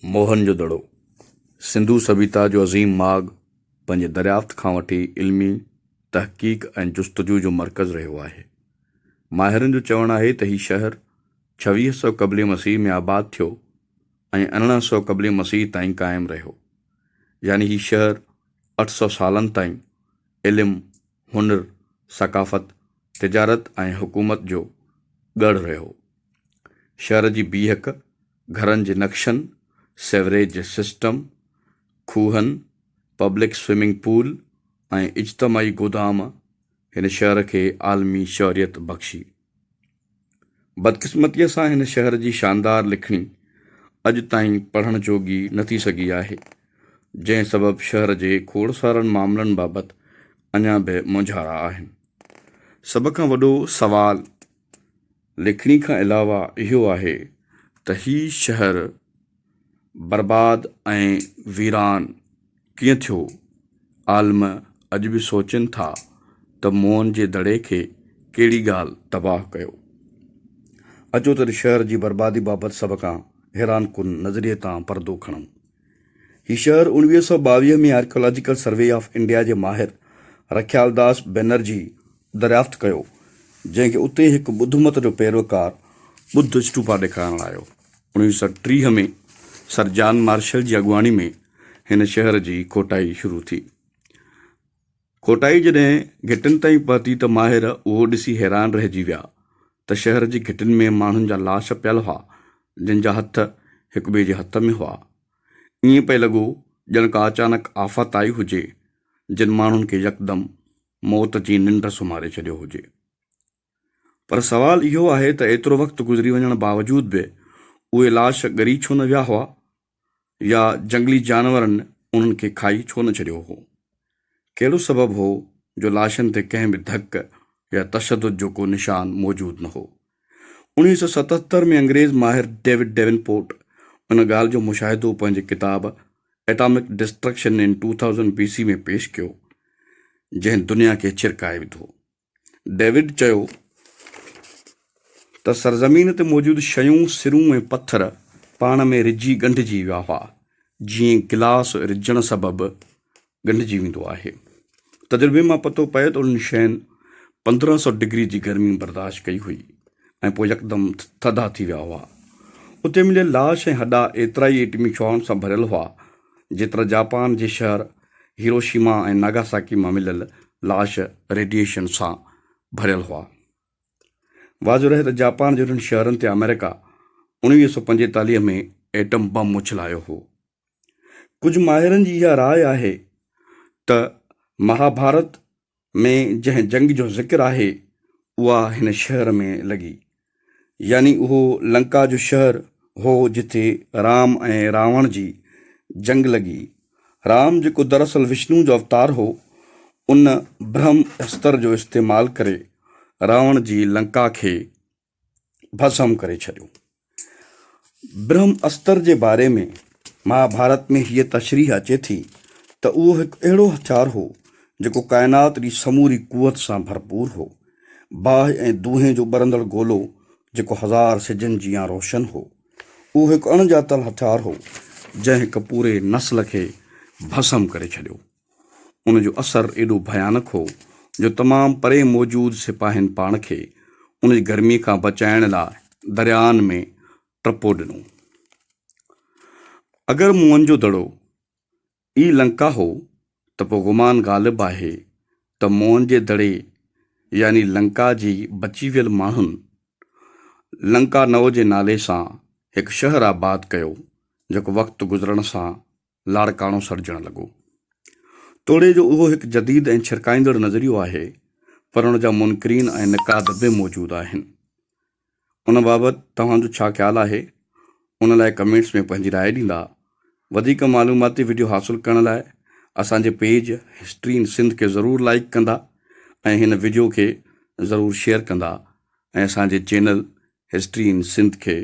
मोहनजोदड़ो सिंधु सभ्यता जो अज़ीम माॻु पंहिंजे दरियाफ़्त खां वठी इल्मी तहक़ीक़ ऐं जुस्तजू जो मर्कज़ रहियो आहे। माहिरनि जो चवणु आहे त हीउ शहरु 2600 क़ब्ल मसीह में आबाद थियो ऐं 1900 क़ब्ल मसीह ताईं क़ाइमु रहियो। यानी हीउ शहरु 800 सालनि ताईं इल्मु, हुनुर, सक़ाफ़त, तिजारत ऐं हुकूमत जो गढ़ रहियो। शहर जी बीहक, घरनि जे नक्शनि, सेवरेज सिस्टम, खूहनि, पब्लिक स्विमिंग पूल ऐं इज्तमाही गोदाम हिन शहर खे आलमी शौहरियत बख़्शी। बदकिस्मतीअ सां हिन शहर जी शानदार लिखणी अॼु ताईं पढ़ण जोगी न थी सघी आहे, जंहिं सबबु शहर जे खोड़सारनि मामलनि बाबति अञा बि मुंझारा आहिनि। सभ खां वॾो सवाल लिखणी खां अलावा इहो आहे त हीउ शहरु बर्बाद ऐं वीरान कीअं थियो। आलम अॼु बि सोचनि था त मोहन जे दड़े खे कहिड़ी ॻाल्हि तबाह कयो। अचो त शहर जी बर्बादी बाबति सभ खां हैरान कुन नज़रिए तां परदो खणूं। हीउ शहरु 1922 में आर्कियोलॉजिकल सर्वे ऑफ इंडिया जे माहिर रखियालदास बैनर्जी दरियाफ़्त कयो, जंहिंखे उते हिकु ॿुध मत जो पैरोकार ॿुध स्टूपा ॾेखारण आयो। 1930 में सर जॉन मार्शल जी अॻुवाणी में हिन शहर जी खोटाई शुरू थी। खोटाई जॾहिं घिटिन ताईं पहुती त माहिर उहो ॾिसी हैरान रहिजी विया त शहर जी घिटिन में माण्हुनि जा लाश पियल हुआ, जिन जा हथ हिक ॿिए जे हथ में हुआ। ईअं पिए लॻो ॼण का अचानक आफ़त आई हुजे, जिन माण्हुनि खे यकदम मौत जी निंड सुम्हारे छॾियो हुजे। पर सवाल इहो आहे त एतिरो वक़्तु गुज़री वञण बावजूद बि उहे लाश ॻरी छो न विया हुआ, या जंगली जानवरनि उन्हनि खे खाई छो न छॾियो हो। कहिड़ो सबबु हो जो लाशनि ते कंहिं बि धक या तशदुद जो को निशान मौजूदु न हो। 1977 में अंग्रेज़ माहिर डेविड डेवनपोर्ट उन ॻाल्हि जो मुशाहिदो पंहिंजी किताब एटॉमिक डिस्ट्रक्शन इन 2000 BC में पेश कयो, जंहिं दुनिया खे छिरकाए विधो। डेविड चयो त सरज़मीन ते मौजूदु शयूं, सिरूं ऐं पत्थर पाण में रिझी ॻंढिजी विया हुआ, जीअं गिलास रिझण सबबु ॻंढिजी वेंदो आहे। तजुर्बे मां पतो पए त उन्हनि शयुनि 1500 डिग्री जी गर्मी बर्दाश्त कई हुई ऐं पोइ यकदम थधा थी विया हुआ। उते मिलियल लाश ऐं हॾा एतिरा ई एटमी शॉट सां भरियल हुआ जेतिरा जापान जे शहर हिरोशिमा ऐं नागासाकी मां मिलियल लाश रेडिएशन सां भरियल हुआ। वाज़ो रहे त जापान जे उन्हनि शहरनि ते अमेरिका 1945 में एटम बम उछलायो हो। कुझु माहिरनि जी इहा राय आहे त महाभारत में जंहिं जंग जो ज़िक्र आहे उहा हिन शहर में लॻी, यानी उहो लंका जो शहरु हो जिथे राम ऐं रावण जी जंग लॻी। राम, जेको दरअसल विष्णु जो अवतार हो, उन ब्रह्म अस्त्र जो इस्तेमालु करे रावण जी लंका खे भस्म करे छॾियो। ब्रह्म अस्त्र जे बारे में महाभारत में हीअ तशरीह अचे थी त उहो हिकु अहिड़ो हथियार हो जेको काइनात जी समूरी कुवत सां भरपूर हो। बाहि ऐं दूंहें जो ॿरंदड़ गोलो जेको 1000 सिजनि जियां रोशन हो। उहो हिकु अणॼातल हथियार हो जंहिं हिकु पूरे नस्ल खे भस्म करे छॾियो। उन जो असरु एॾो भयानक हो जो तमामु परे मौजूदु सिपाहियुनि पाण खे उन जी गर्मी खां बचाइण लाइ दरियानि में टपो ॾिनो। अगरि मोहनजोदड़ो ई लंका हो त पोइ गुमान ग़ालिब आहे त मोहन जे दड़े यानी लंका जी बची वियल माण्हुनि लंका नव जे नाले सां हिकु शहरु आबाद कयो, जेको वक़्तु गुज़रण सां लाड़काणो सड़जणु लॻो। तोड़े जो उहो हिकु जदीद ऐं छिरकाईंदड़ नज़रियो आहे, पर उन जा मुनकिरीन ऐं निकाद बि मौजूदु आहिनि। उन बाबति तव्हांजो छा ख़्यालु आहे, उन लाइ कमेंट्स में पंहिंजी राय ॾींदा। वधीक मालूमाती वीडियो हासिलु करण लाइ असांजे पेज हिस्ट्री इन सिंध खे ज़रूरु लाइक कंदा ऐं हिन वीडियो खे ज़रूरु शेयर कंदा ऐं असांजे चैनल हिस्ट्री इन सिंध खे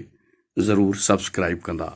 ज़रूरु सब्सक्राइब कंदा।